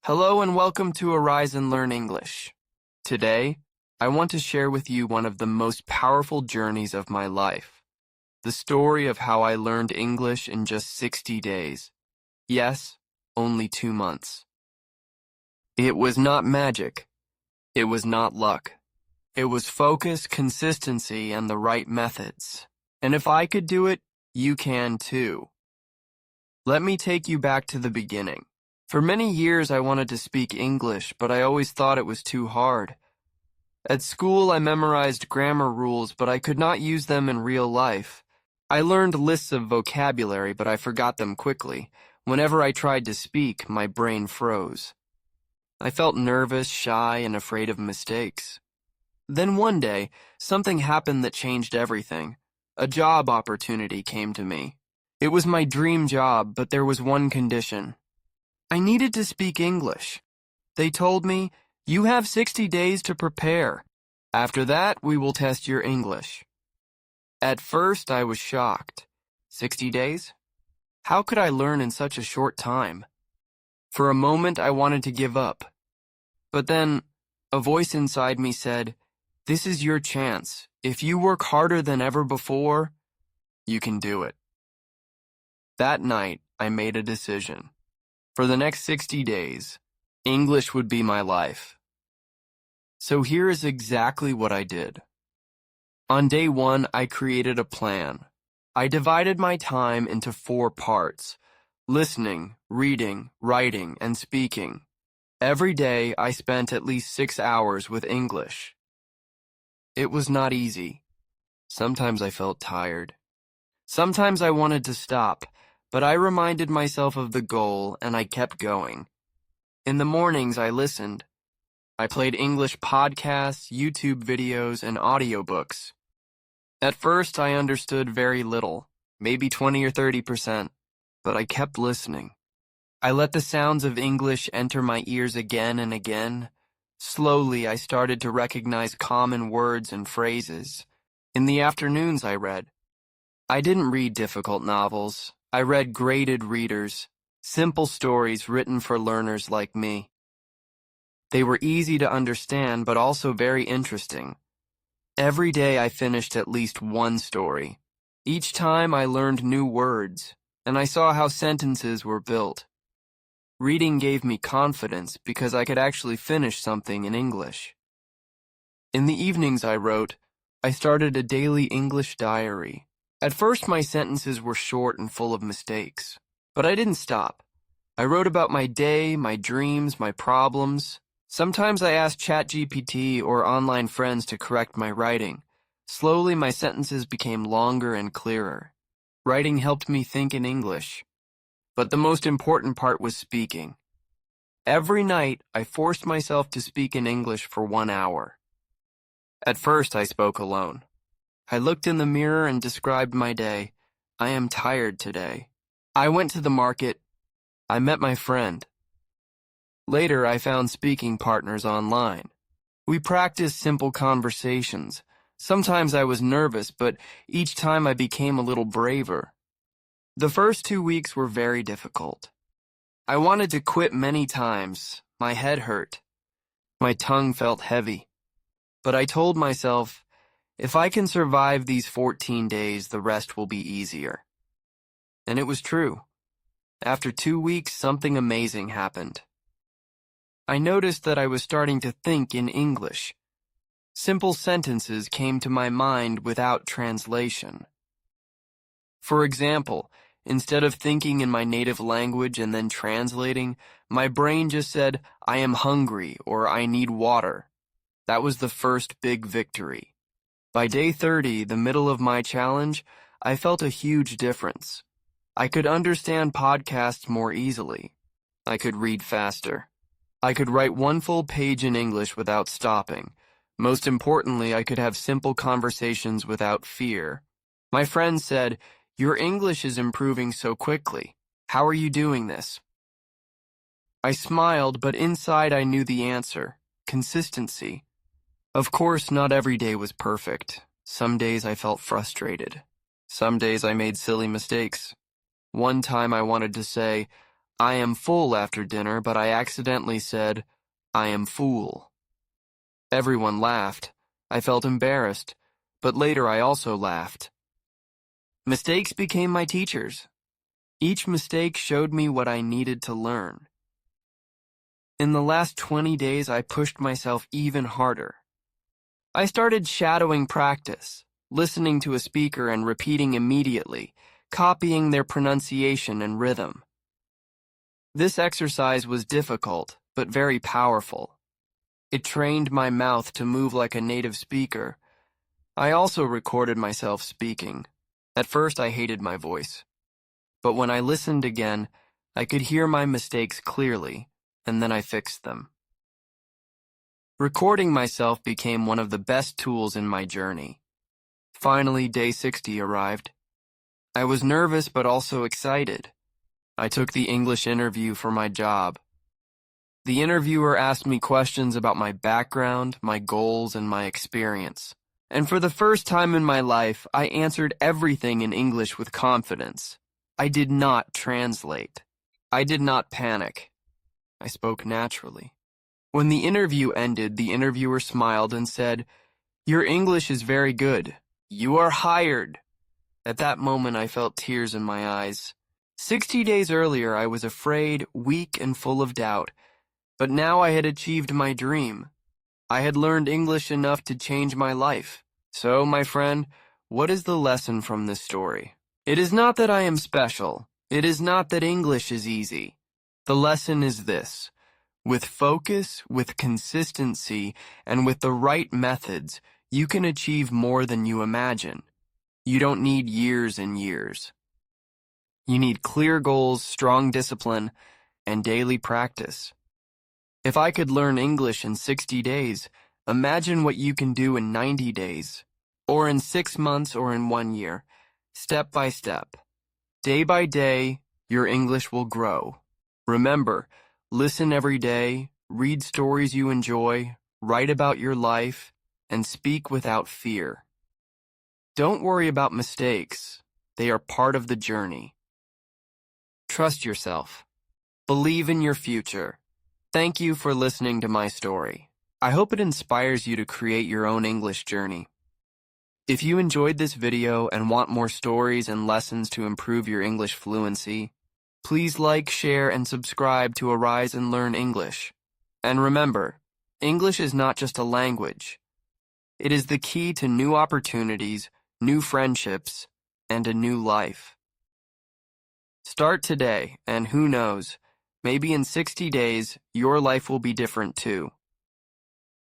Hello and welcome to Arise and Learn English. Today, I want to share with you one of the most powerful journeys of my life. The story of how I learned English in just 60 days. Yes, only 2 months. It was not magic. It was not luck. It was focus, consistency, and the right methods. And if I could do it, you can too. Let me take you back to the beginning. For many years I wanted to speak English, but I always thought it was too hard. At school I memorized grammar rules, but I could not use them in real life. I learned lists of vocabulary, but I forgot them quickly. Whenever I tried to speak, my brain froze. I felt nervous, shy, and afraid of mistakes. Then one day, something happened that changed everything. A job opportunity came to me. It was my dream job, but there was one condition. I needed to speak English. They told me, "You have 60 days to prepare. After that, we will test your English." At first, I was shocked. 60 days? How could I learn in such a short time? For a moment, I wanted to give up. But then, a voice inside me said, "This is your chance. If you work harder than ever before, you can do it." That night, I made a decision. For the next 60 days, English would be my life. So here is exactly what I did. On day 1, I created a plan. I divided my time into 4 parts: listening, reading, writing, and speaking. Every day, I spent at least 6 hours with English. It was not easy. Sometimes I felt tired. Sometimes I wanted to stop. But I reminded myself of the goal, and I kept going. In the mornings, I listened. I played English podcasts, YouTube videos, and audiobooks. At first, I understood very little, maybe 20 or 30%, but I kept listening. I let the sounds of English enter my ears again and again. Slowly, I started to recognize common words and phrases. In the afternoons, I read. I didn't read difficult novels. I read graded readers, simple stories written for learners like me. They were easy to understand, but also very interesting. Every day I finished at least one story. Each time I learned new words, and I saw how sentences were built. Reading gave me confidence because I could actually finish something in English. In the evenings I wrote. I started a daily English diary. At first, my sentences were short and full of mistakes, but I didn't stop. I wrote about my day, my dreams, my problems. Sometimes I asked ChatGPT or online friends to correct my writing. Slowly, my sentences became longer and clearer. Writing helped me think in English. But the most important part was speaking. Every night, I forced myself to speak in English for 1 hour. At first, I spoke alone. I looked in the mirror and described my day. "I am tired today." I went to the market. I met my friend. Later, I found speaking partners online. We practiced simple conversations. Sometimes I was nervous, but each time I became a little braver. The first 2 weeks were very difficult. I wanted to quit many times. My head hurt. My tongue felt heavy. But I told myself, if I can survive these 14 days, the rest will be easier. And it was true. After 2 weeks, something amazing happened. I noticed that I was starting to think in English. Simple sentences came to my mind without translation. For example, instead of thinking in my native language and then translating, my brain just said, "I am hungry" or "I need water." That was the first big victory. By day 30, the middle of my challenge, I felt a huge difference. I could understand podcasts more easily. I could read faster. I could write 1 full page in English without stopping. Most importantly, I could have simple conversations without fear. My friends said, "Your English is improving so quickly. How are you doing this?" I smiled, but inside I knew the answer: consistency. Of course, not every day was perfect. Some days I felt frustrated. Some days I made silly mistakes. One time I wanted to say, I am full after dinner, but I accidentally said, I am fool. Everyone laughed. I felt embarrassed, but later I also laughed. Mistakes became my teachers. Each mistake showed me what I needed to learn. In the last 20 days, I pushed myself even harder. I started shadowing practice, listening to a speaker and repeating immediately, copying their pronunciation and rhythm. This exercise was difficult, but very powerful. It trained my mouth to move like a native speaker. I also recorded myself speaking. At first, I hated my voice. But when I listened again, I could hear my mistakes clearly, and then I fixed them. Recording myself became one of the best tools in my journey. Finally, day 60 arrived. I was nervous but also excited. I took the English interview for my job. The interviewer asked me questions about my background, my goals, and my experience. And for the first time in my life, I answered everything in English with confidence. I did not translate. I did not panic. I spoke naturally. When the interview ended, the interviewer smiled and said, "Your English is very good. You are hired." At that moment, I felt tears in my eyes. 60 days earlier, I was afraid, weak, and full of doubt. But now I had achieved my dream. I had learned English enough to change my life. So, my friend, what is the lesson from this story? It is not that I am special. It is not that English is easy. The lesson is this. With focus, with consistency, and with the right methods, you can achieve more than you imagine. You don't need years and years. You need clear goals, strong discipline, and daily practice. If I could learn English in 60 days, imagine what you can do in 90 days, or in 6 months, or in 1 year, step by step. Day by day, your English will grow. Remember, listen every day, read stories you enjoy, write about your life, and speak without fear. Don't worry about mistakes. They are part of the journey. Trust yourself. Believe in your future. Thank you for listening to my story. I hope it inspires you to create your own English journey. If you enjoyed this video and want more stories and lessons to improve your English fluency, please like, share, and subscribe to Arise and Learn English. And remember, English is not just a language. It is the key to new opportunities, new friendships, and a new life. Start today, and who knows, maybe in 60 days, your life will be different too.